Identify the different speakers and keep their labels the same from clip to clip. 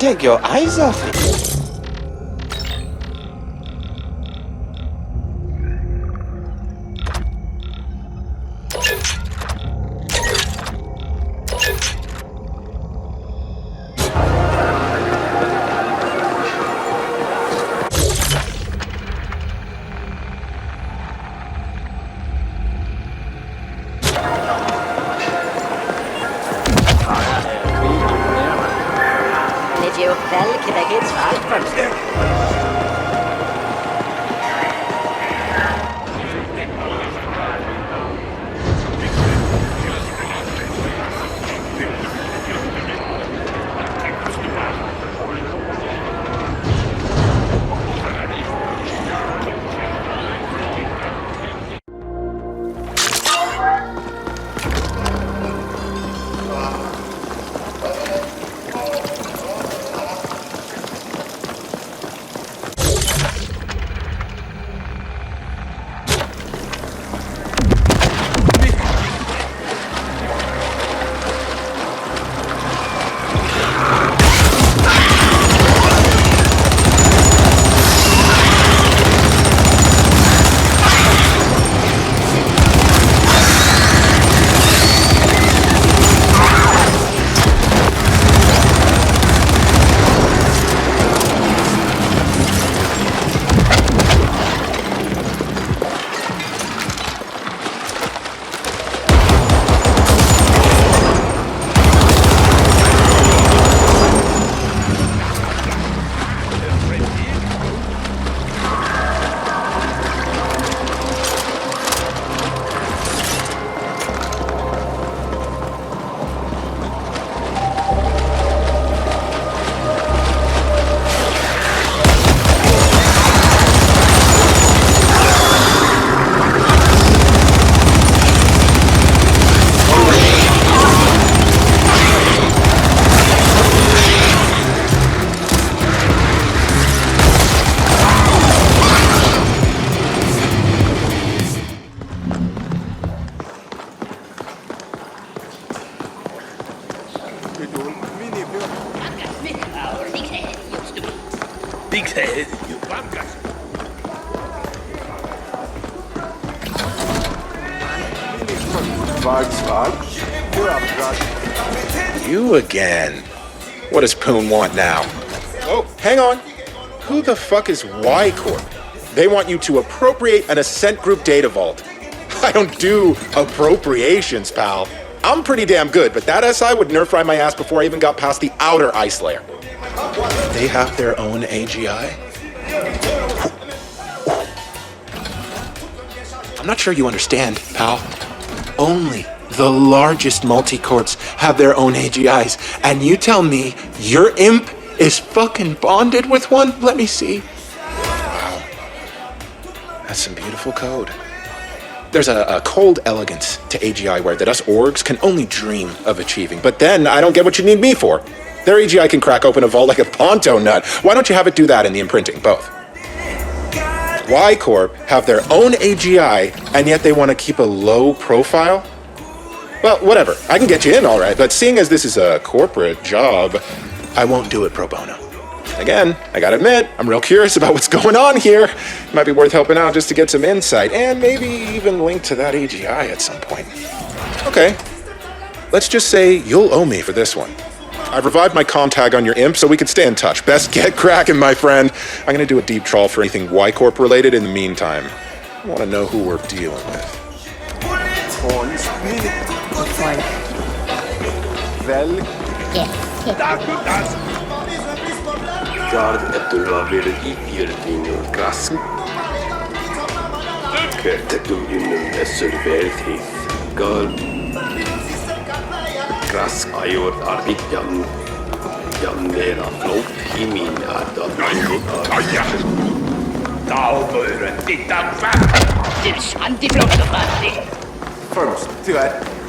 Speaker 1: take your eyes off it.
Speaker 2: You again. What does Poon want now? Oh, hang on. Who the fuck is Y Corp? They want you to appropriate an Ascent Group data vault. I don't do appropriations, pal. I'm pretty damn good, but that SI would nerf ride my ass before I even got past the outer ice layer. They have their own AGI? I'm not sure you understand, pal. Only the largest multi-corps have their own AGIs, and you tell me your imp is fucking bonded with one? Let me see. Wow. That's some beautiful code. There's a cold elegance to AGI ware that us orgs can only dream of achieving, but then I don't get what you need me for. Their AGI can crack open a vault like a ponto nut. Why don't you have it do that in the imprinting? Both. Y Corp have their own AGI, and yet they want to keep a low profile? Well, whatever. I can get you in, all right, but seeing as this is a corporate job, I won't do it pro bono. Again, I gotta admit, I'm real curious about what's going on here. It might be worth helping out just to get some insight, and maybe even link to that AGI at some point. Okay, let's just say you'll owe me for this one. I've revived my comm tag on your imp so we could stay in touch. Best get cracking, my friend. I'm gonna do a deep trawl for anything Y Corp related in the meantime. I wanna know who we're dealing with.
Speaker 3: Guard etulaverin ipirdinur gas. Kertetullinun esserverthith. Guard gas ayur arbitjam. Jamnera flop himin adam. Tauvoiren titan fat. This anti-flop First, do that.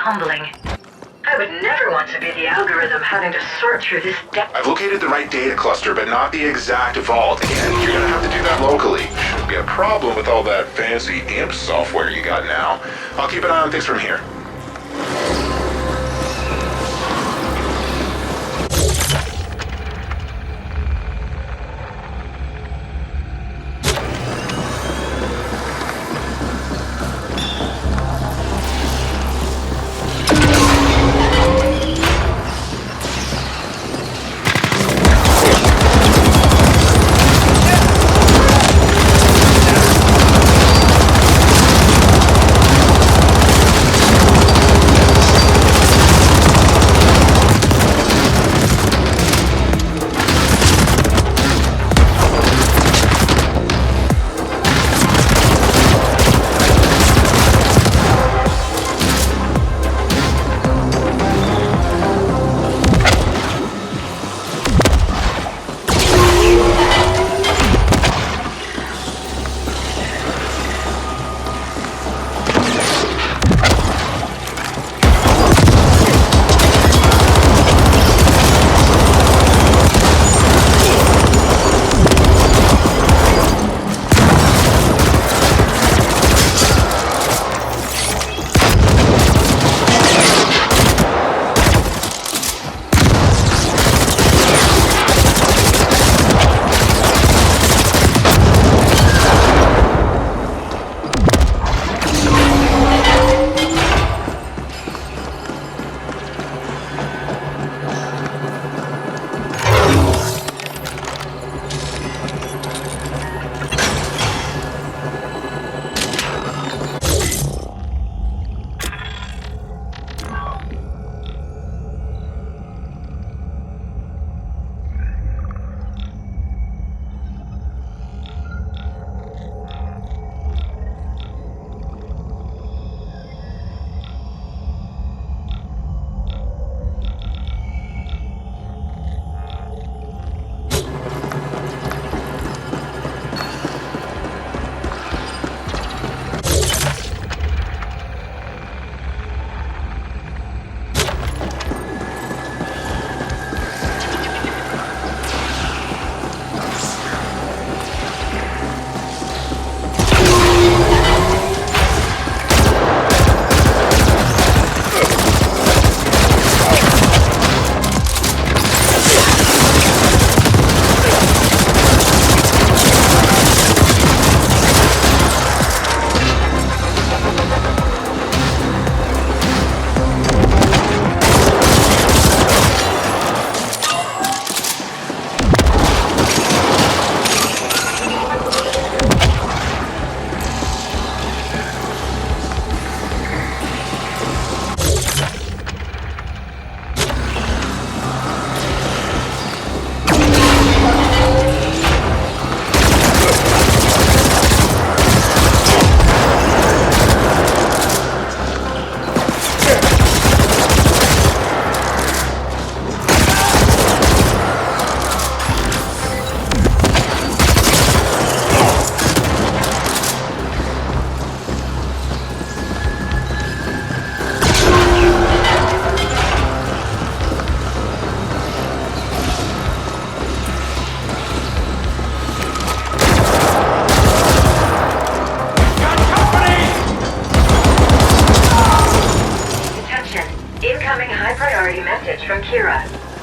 Speaker 4: humbling. I would never want to be the algorithm having to sort through this depth.
Speaker 2: I've located the right data cluster, but not the exact vault. Again, you're gonna have to do that locally. Shouldn't be a problem with all that fancy imp software you got now. I'll keep an eye on things from here.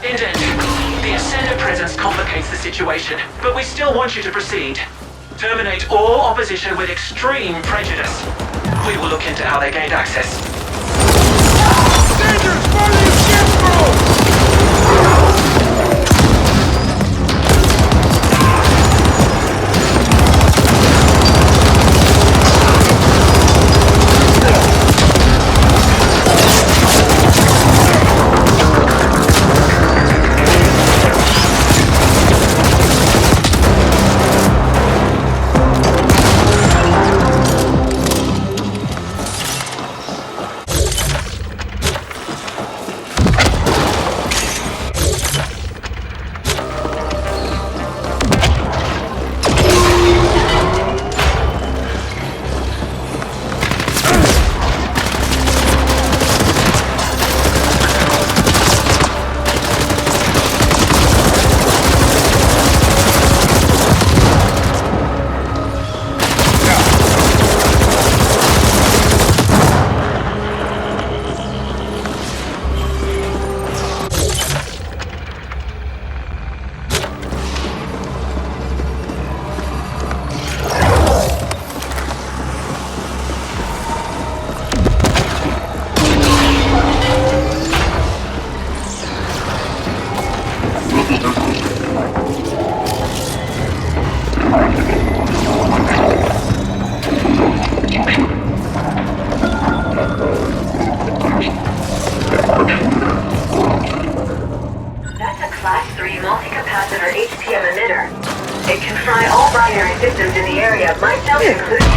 Speaker 5: Indent, the Ascender presence complicates the situation, but we still want you to proceed. Terminate all opposition with extreme prejudice. We will look into how they gained access.
Speaker 3: Dangerous! Follow your ship, bro!
Speaker 4: multicapacitor HPM emitter. It can fry all binary systems in the area, myself included.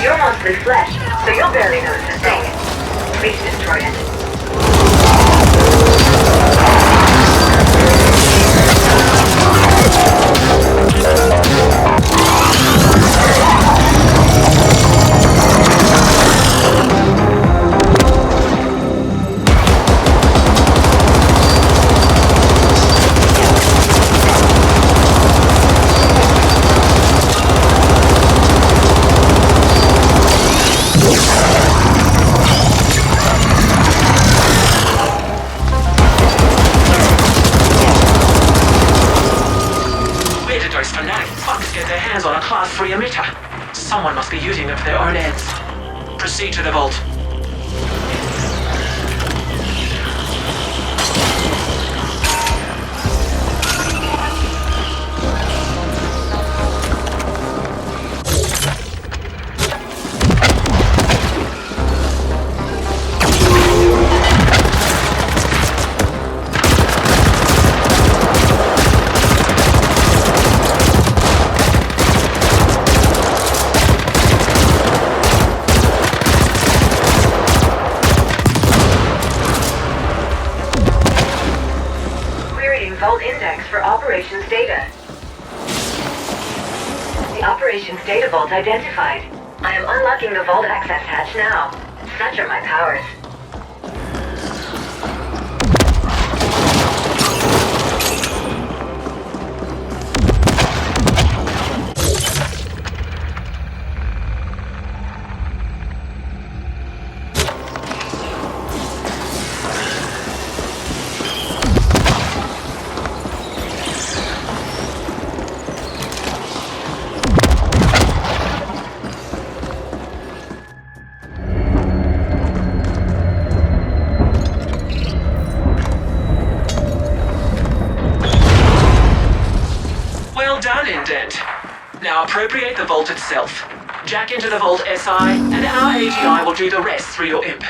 Speaker 4: You're mostly flesh, so you'll barely notice a thing. Please destroy it.
Speaker 5: On a Class 3 emitter. Someone must be using them for their own ends. Proceed to the vault.
Speaker 4: operations data. The operations data vault identified. I am unlocking the vault access hatch now. Such are my powers.
Speaker 5: Well done, Indent. Now appropriate the vault itself. Jack into the vault SI, and our AGI will do the rest through your imp.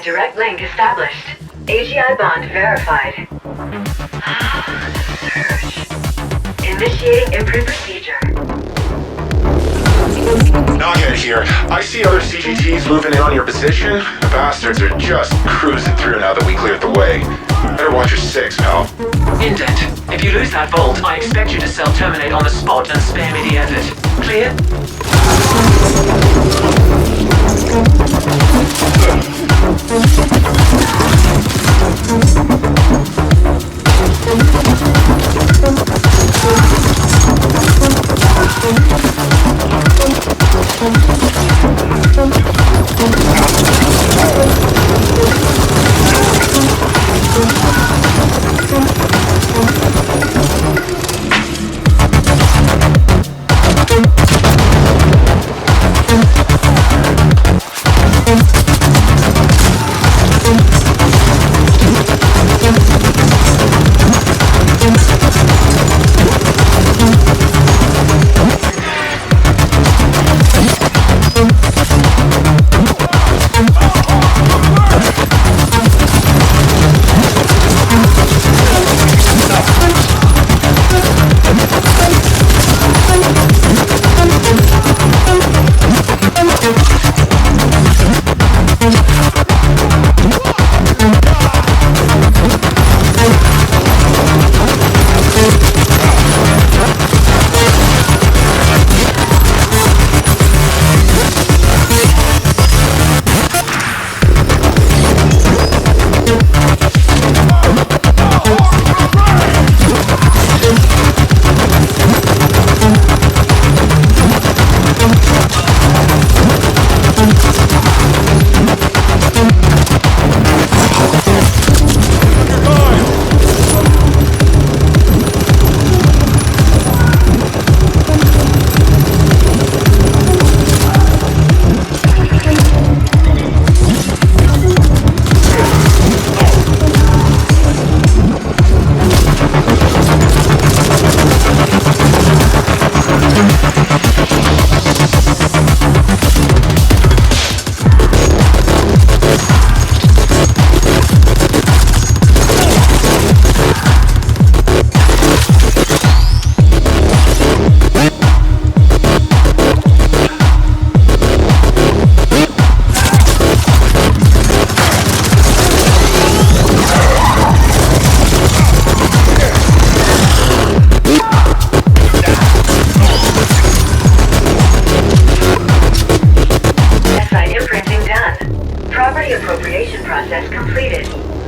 Speaker 4: Direct link established. AGI bond verified. Search. Initiating imprint procedure.
Speaker 2: Naga here. I see other CGTs moving in on your position. The bastards are just cruising through now that we cleared the way. Better watch your six, pal.
Speaker 5: Indent, if you lose that vault, I expect you to self-terminate on the spot and spare me the effort. Clear?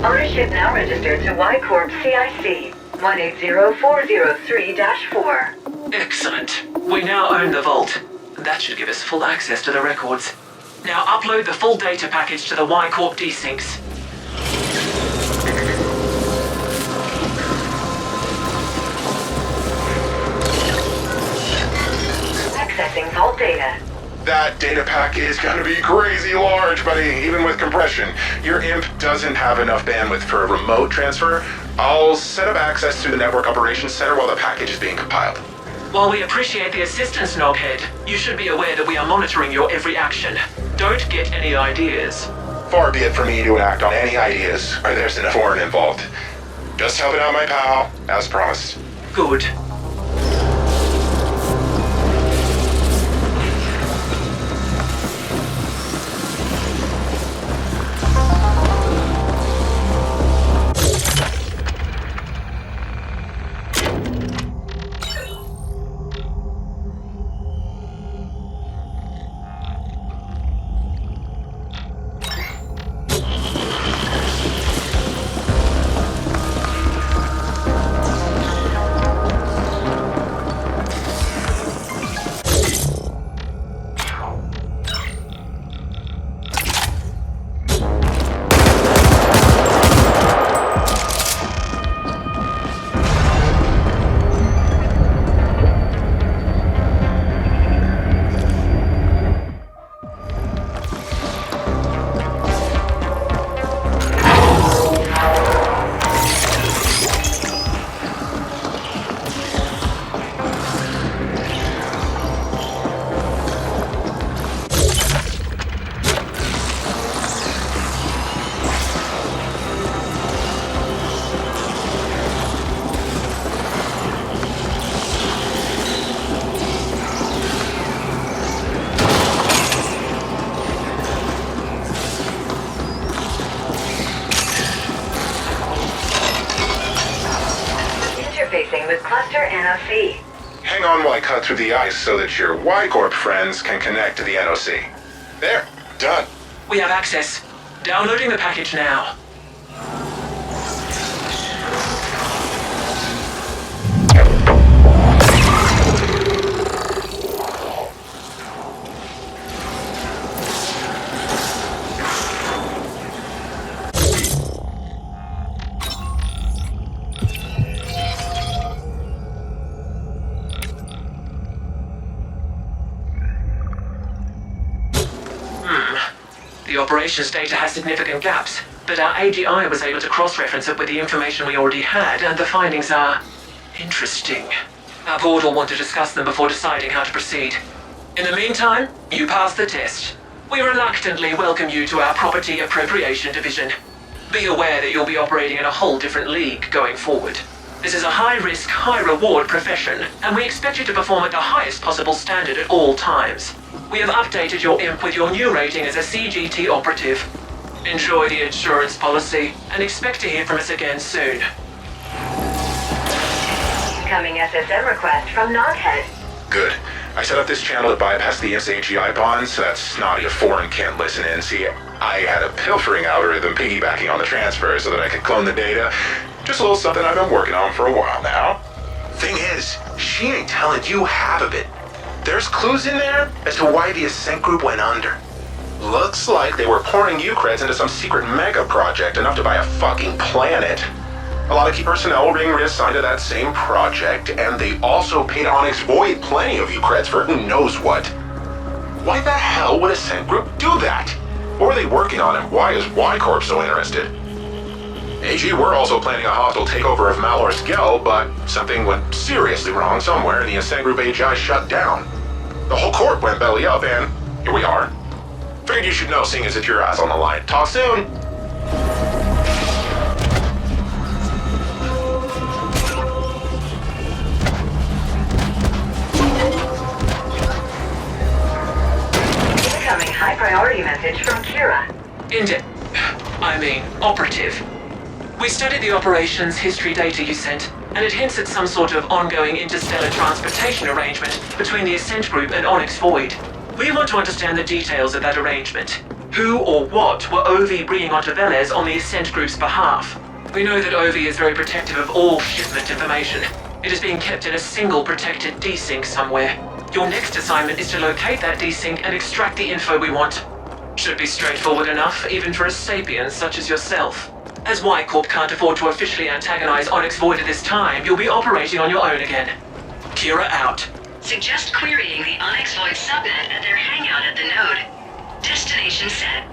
Speaker 4: Ownership now registered to Y Corp CIC 180403-4.
Speaker 5: Excellent. We now own the vault. That should give us full access to the records. Now upload the full data package to the Y Corp desyncs.
Speaker 4: Accessing vault data.
Speaker 6: That data pack is gonna be crazy large, buddy, even with compression. Your imp doesn't have enough bandwidth for a remote transfer. I'll set up access to the Network Operations Center while the package is being compiled.
Speaker 5: While we appreciate the assistance, Noghead, you should be aware that we are monitoring your every action. Don't get any ideas.
Speaker 6: Far be it from me to act on any ideas where there's enough foreign involved. Just helping out my pal, as promised.
Speaker 5: Good.
Speaker 4: Interfacing with cluster NOC.
Speaker 6: Hang on while I cut through the ice so that your Y-Corp friends can connect to the NOC. There, done.
Speaker 5: We have access. Downloading the package now. The operations data has significant gaps, but our AGI was able to cross-reference it with the information we already had, and the findings are interesting. Our board will want to discuss them before deciding how to proceed. In the meantime, you passed the test. We reluctantly welcome you to our Property Appropriation Division. Be aware that you'll be operating in a whole different league going forward. This is a high-risk, high-reward profession, and we expect you to perform at the highest possible standard at all times. We have updated your imp with your new rating as a CGT operative. Enjoy the insurance policy, and expect to hear from us again soon.
Speaker 4: Incoming SSM request from Noghead.
Speaker 6: Good. I set up this channel to bypass the imp's AGI bonds so that snotty of foreign can't listen in. See, I had a pilfering algorithm piggybacking on the transfer so that I could clone the data. Just a little something I've been working on for a while now. Thing is, she ain't telling you half of it. There's clues in there as to why the Ascent Group went under. Looks like they were pouring Ucreds into some secret mega project enough to buy a fucking planet. A lot of key personnel were being reassigned to that same project, and they also paid Onyx Void plenty of Ucreds for who knows what. Why the hell would Ascent Group do that? What were they working on, and why is Y-Corp so interested? AG were also planning a hostile takeover of Malor's Gel, but something went seriously wrong somewhere, and the Ascent Group AGI shut down. The whole corp went belly up, and here we are. Figured you should know, seeing as it's your ass on the line. Talk soon!
Speaker 4: Incoming high-priority message from Kira.
Speaker 5: Operative. We studied the operations history data you sent, and it hints at some sort of ongoing interstellar transportation arrangement between the Ascent Group and Onyx Void. We want to understand the details of that arrangement. Who or what were OV bringing onto Veles on the Ascent Group's behalf? We know that OV is very protective of all shipment information. It is being kept in a single protected desync somewhere. Your next assignment is to locate that desync and extract the info we want. Should be straightforward enough, even for a sapient such as yourself. As Y-Corp can't afford to officially antagonize Onyx Void at this time, you'll be operating on your own again. Kira out.
Speaker 4: Suggest querying the Onyx Void subnet at their hangout at the node. Destination set.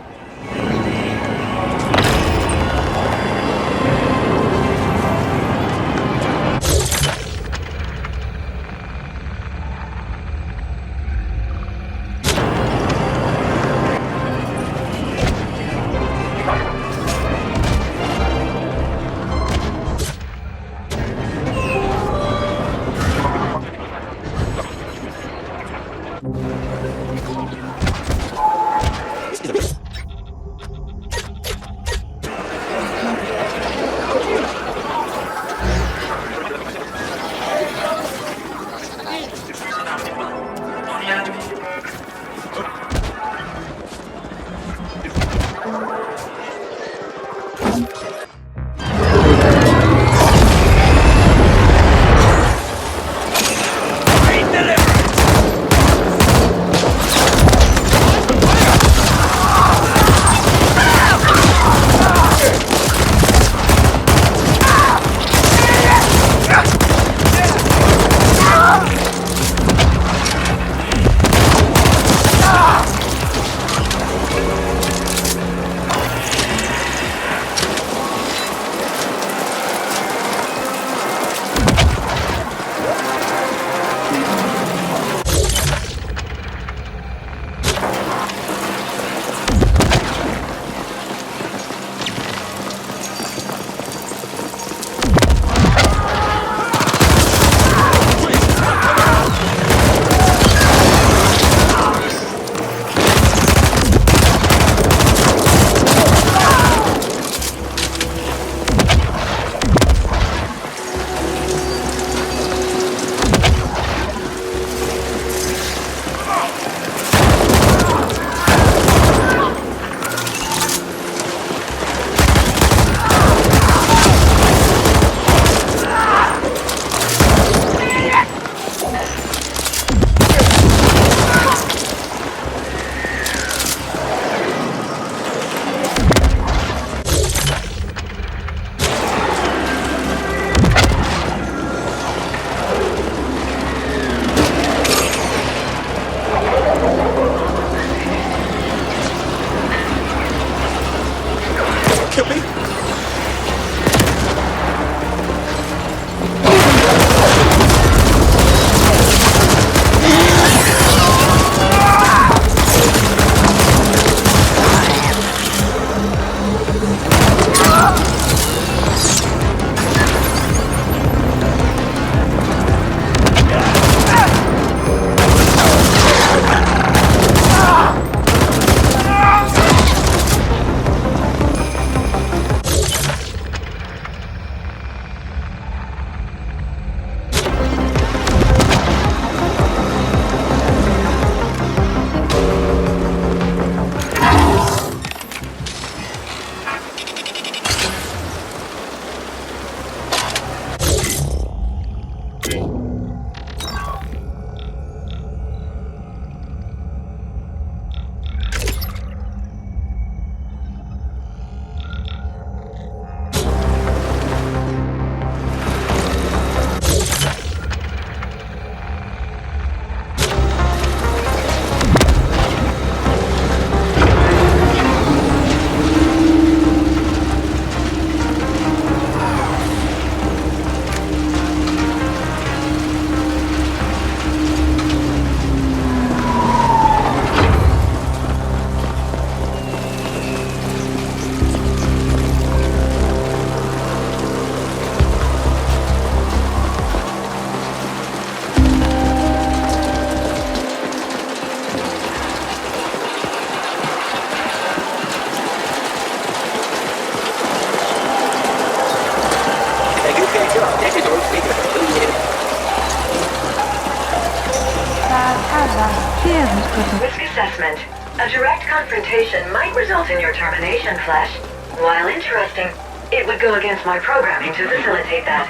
Speaker 4: Risk assessment. A direct confrontation might result in your termination, Flesh. While interesting, it would go against my programming to facilitate that.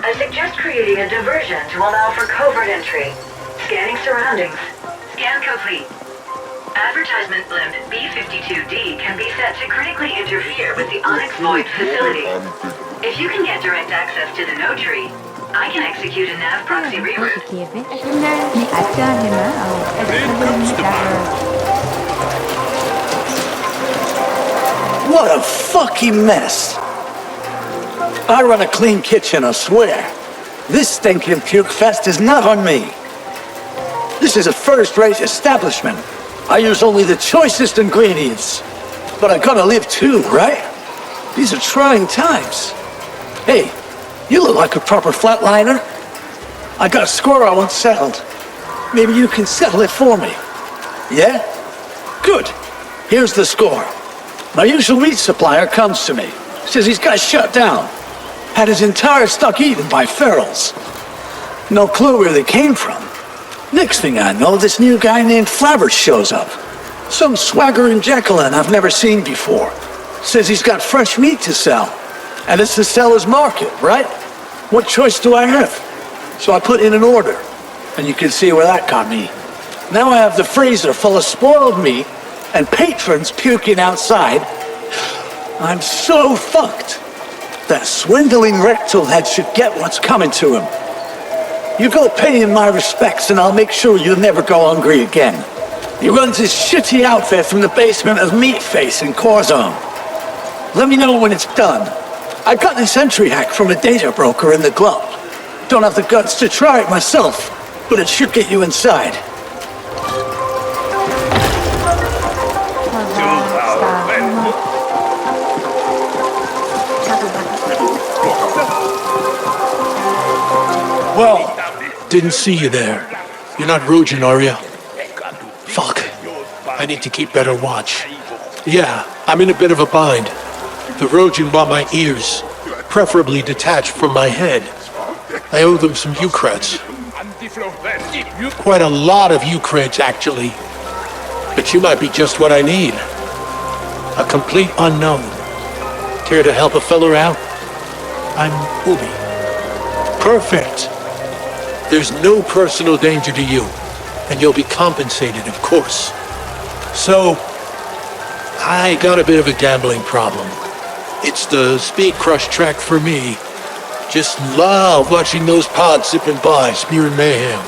Speaker 4: I suggest creating a diversion to allow for covert entry. Scanning surroundings. Scan complete. Advertisement blimp B-52D can be set to critically interfere with the Onyx Void facility. If you can get direct access to the node tree, I can execute a nav proxy reroute.
Speaker 7: What a fucking mess. I run a clean kitchen, I swear. This stinking puke fest is not on me. This is a first-rate establishment. I use only the choicest ingredients. But I gotta live too, right? These are trying times. Hey, you look like a proper flatliner. I got a score I want settled. Maybe you can settle it for me. Yeah? Good. Here's the score. My usual meat supplier comes to me. Says he's got shut down. Had his entire stock eaten by ferals. No clue where they came from. Next thing I know, this new guy named Flabbers shows up. Some swaggering Jacqueline I've never seen before. Says he's got fresh meat to sell. And it's the seller's market, right? What choice do I have? So I put in an order. And you can see where that got me. Now I have the freezer full of spoiled meat and patrons puking outside. I'm so fucked. That swindling rectal head should get what's coming to him. You go pay him my respects and I'll make sure you'll never go hungry again. He runs his shitty outfit from the basement of Meatface in Corzone. Let me know when it's done. I got this entry hack from a data broker in the glove. Don't have the guts to try it myself, but it should get you inside.
Speaker 8: Well, didn't see you there. You're not Rojan, are you? Fuck. I need to keep better watch. Yeah, I'm in a bit of a bind. The Rojan want my ears, preferably detached from my head. I owe them some Ukrats. Quite a lot of Ukrats, actually. But you might be just what I need. A complete unknown. Care to help a fella out? I'm Ubi. Perfect. There's no personal danger to you, and you'll be compensated, of course. So, I got a bit of a gambling problem. It's the Speed Crush track for me. Just love watching those pods zipping by, spearing mayhem.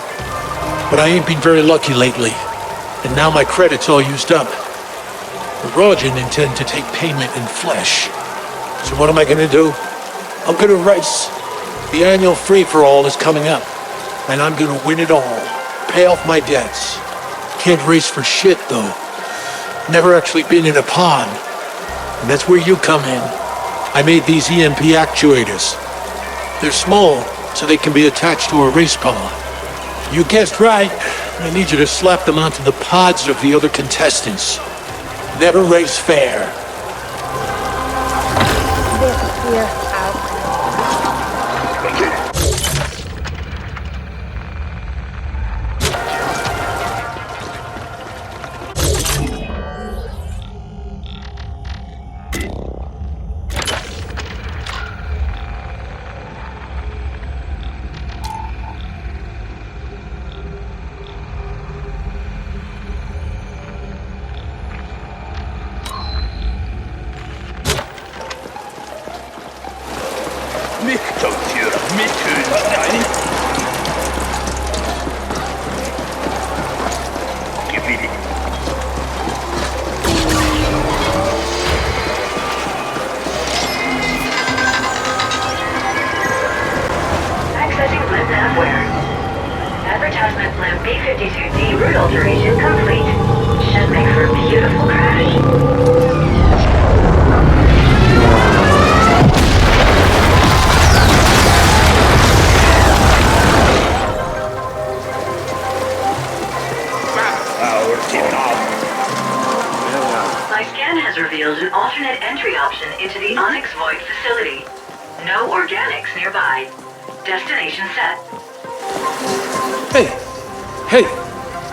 Speaker 8: But I ain't been very lucky lately, and now my credit's all used up. The Rojan intend to take payment in flesh. So what am I gonna do? I'm gonna race. The annual free-for-all is coming up, and I'm gonna win it all. Pay off my debts. Can't race for shit, though. Never actually been in a pond. And that's where you come in. I made these EMP actuators. They're small, so they can be attached to a race pod. You guessed right. I need you to slap them onto the pods of the other contestants. Never race fair.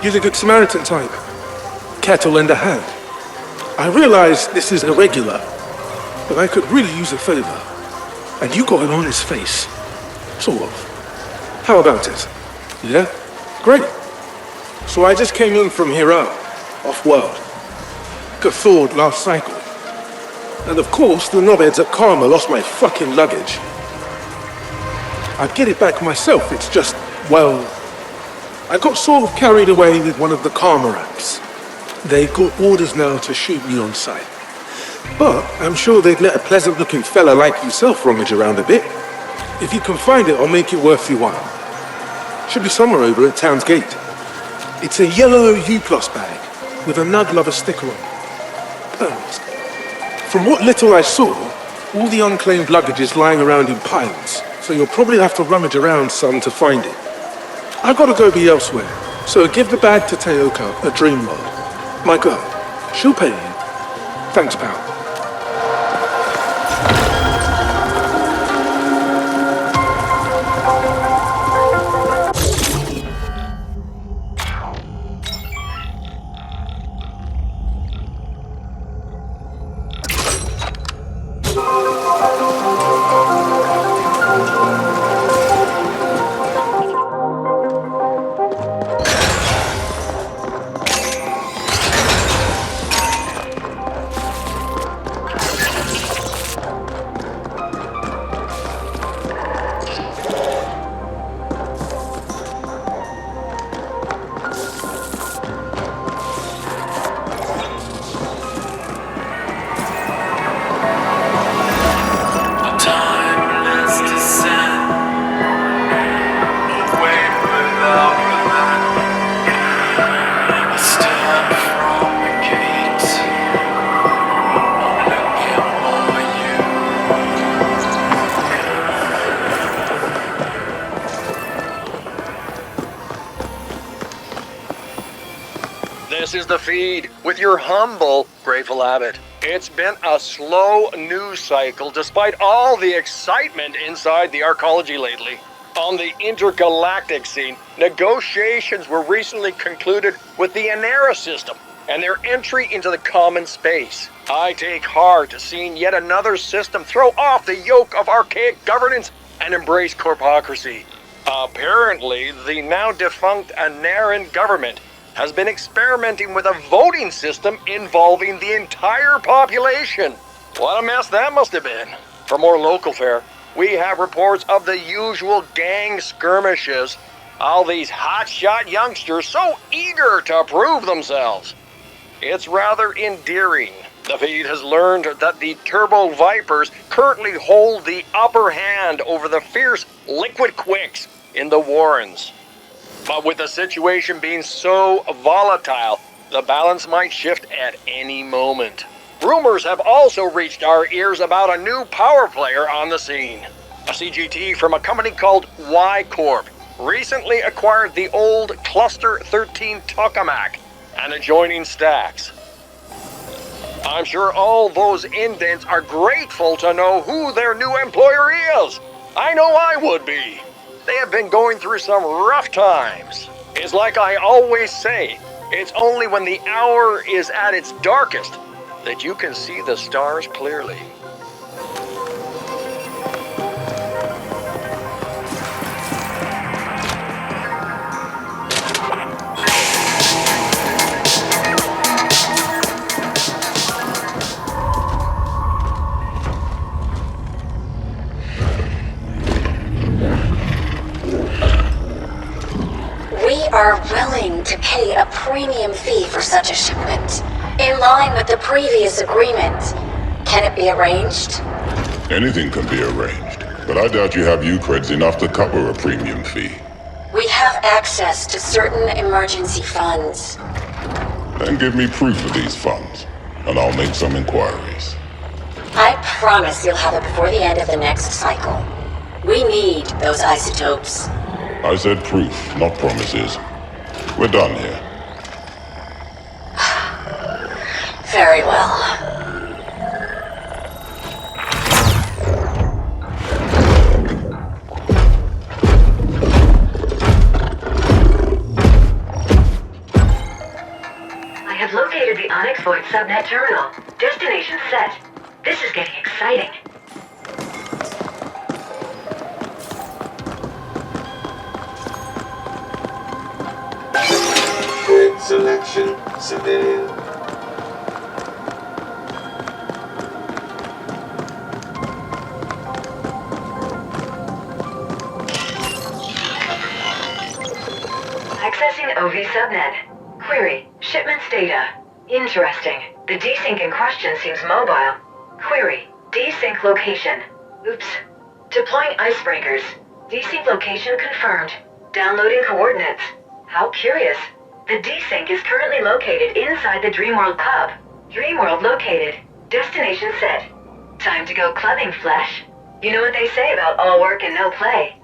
Speaker 3: You're the Good Samaritan type. Cattle lend a hand. I realize this is irregular, but I could really use a favor. And you got an honest face. Sort of. How about it? Yeah? Great. So I just came in from Hira, off-world. Cathode last cycle. And of course, the knobheads at Karma lost my fucking luggage. I'd get it back myself. It's just, well, I got sort of carried away with one of the karma apps. They've got orders now to shoot me on sight. But I'm sure they'd let a pleasant-looking fella like yourself rummage around a bit. If you can find it, I'll make it worth your while. Should be somewhere over at Town's Gate. It's a yellow U+ bag with a Nud Lover sticker on it. Pearls. From what little I saw, all the unclaimed luggage is lying around in piles, so you'll probably have to rummage around some to find it. I've got to go be elsewhere, so give the bag to Takeover, a dream world. My girl, she'll pay you. Thanks, pal.
Speaker 9: This is the feed with your humble, grateful abbot. It's been a slow news cycle despite all the excitement inside the arcology lately. On the intergalactic scene, negotiations were recently concluded with the Anera system and their entry into the common space. I take heart seeing yet another system throw off the yoke of archaic governance and embrace corpocracy. Apparently, the now defunct Aneran government has been experimenting with a voting system involving the entire population. What a mess that must have been. For more local fare, we have reports of the usual gang skirmishes. All these hotshot youngsters so eager to prove themselves. It's rather endearing. The feed has learned that the Turbo Vipers currently hold the upper hand over the fierce Liquid Quicks in the Warrens. But with the situation being so volatile, the balance might shift at any moment. Rumors have also reached our ears about a new power player on the scene. A CGT from a company called Y Corp recently acquired the old Cluster 13 tokamak and adjoining stacks. I'm sure all those indents are grateful to know who their new employer is. I know I would be. They have been going through some rough times. It's like I always say, it's only when the hour is at its darkest that you can see the stars clearly.
Speaker 10: We are willing to pay a premium fee for such a shipment, in line with the previous agreement. Can it be arranged?
Speaker 11: Anything can be arranged, but I doubt you have creds enough to cover a premium fee.
Speaker 10: We have access to certain emergency funds.
Speaker 11: Then give me proof of these funds, and I'll make some inquiries.
Speaker 10: I promise you'll have it before the end of the next cycle. We need those isotopes.
Speaker 11: I said proof, not promises. We're done here.
Speaker 10: Very well.
Speaker 4: I have located the Onyx Void subnet terminal. Destination set. This is getting exciting.
Speaker 1: Grid selection, civilian.
Speaker 4: Accessing OV subnet. Query, shipments data. Interesting. The desync in question seems mobile. Query, desync location. Oops. Deploying icebreakers. Desync location confirmed. Downloading coordinates. How curious. The desync is currently located inside the Dreamworld pub. Dreamworld located. Destination set. Time to go clubbing, Flesh. You know what they say about all work and no play.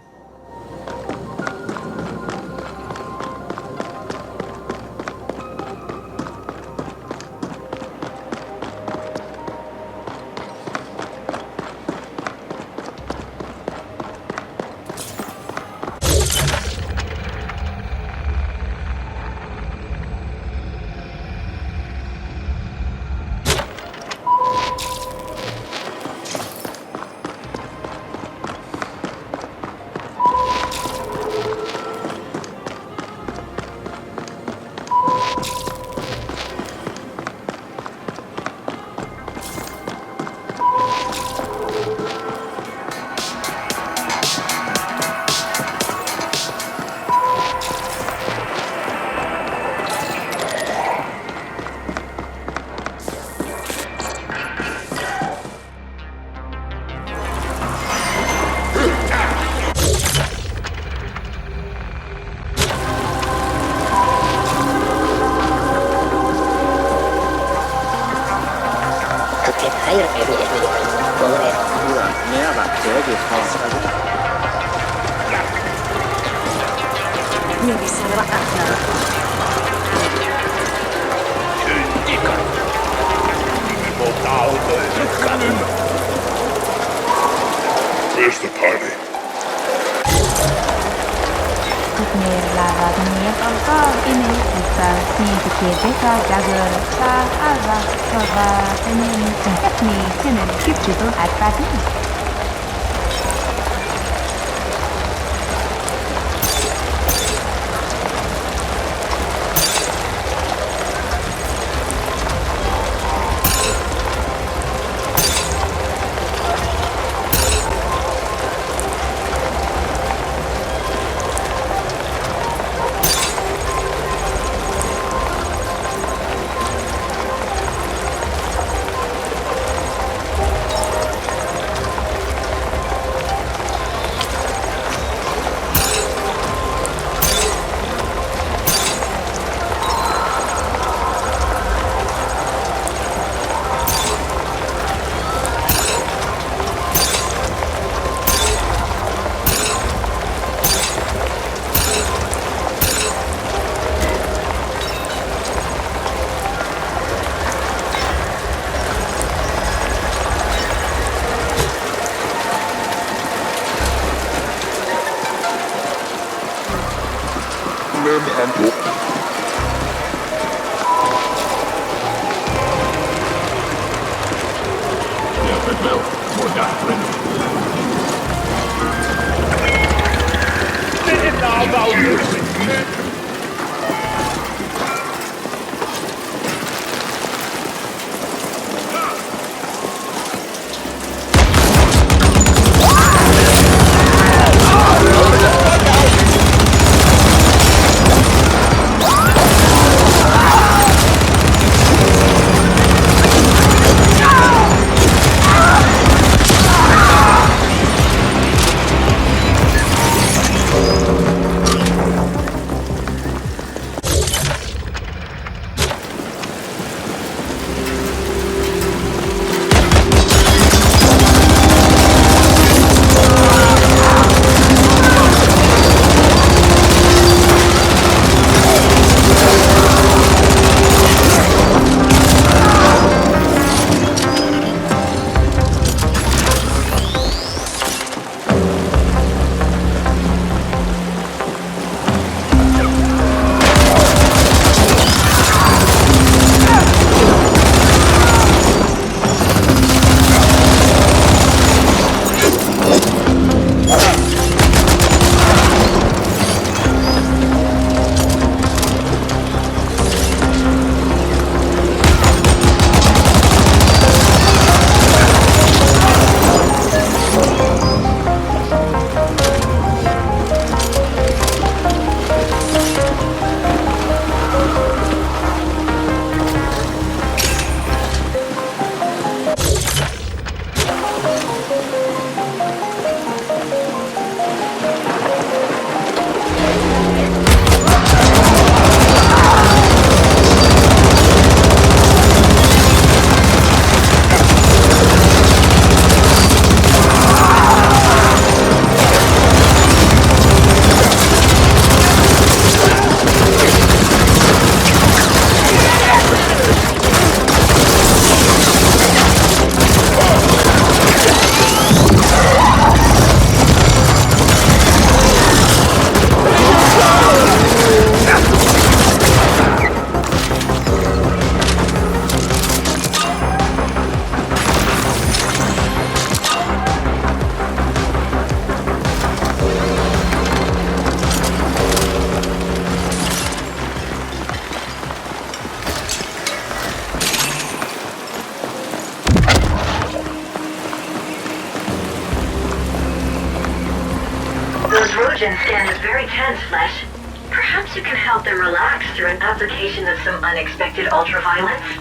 Speaker 11: Where's the party?
Speaker 12: 「
Speaker 4: Flesh. Perhaps you can help them relax through an application of some unexpected ultraviolence?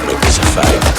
Speaker 2: Make this a fight.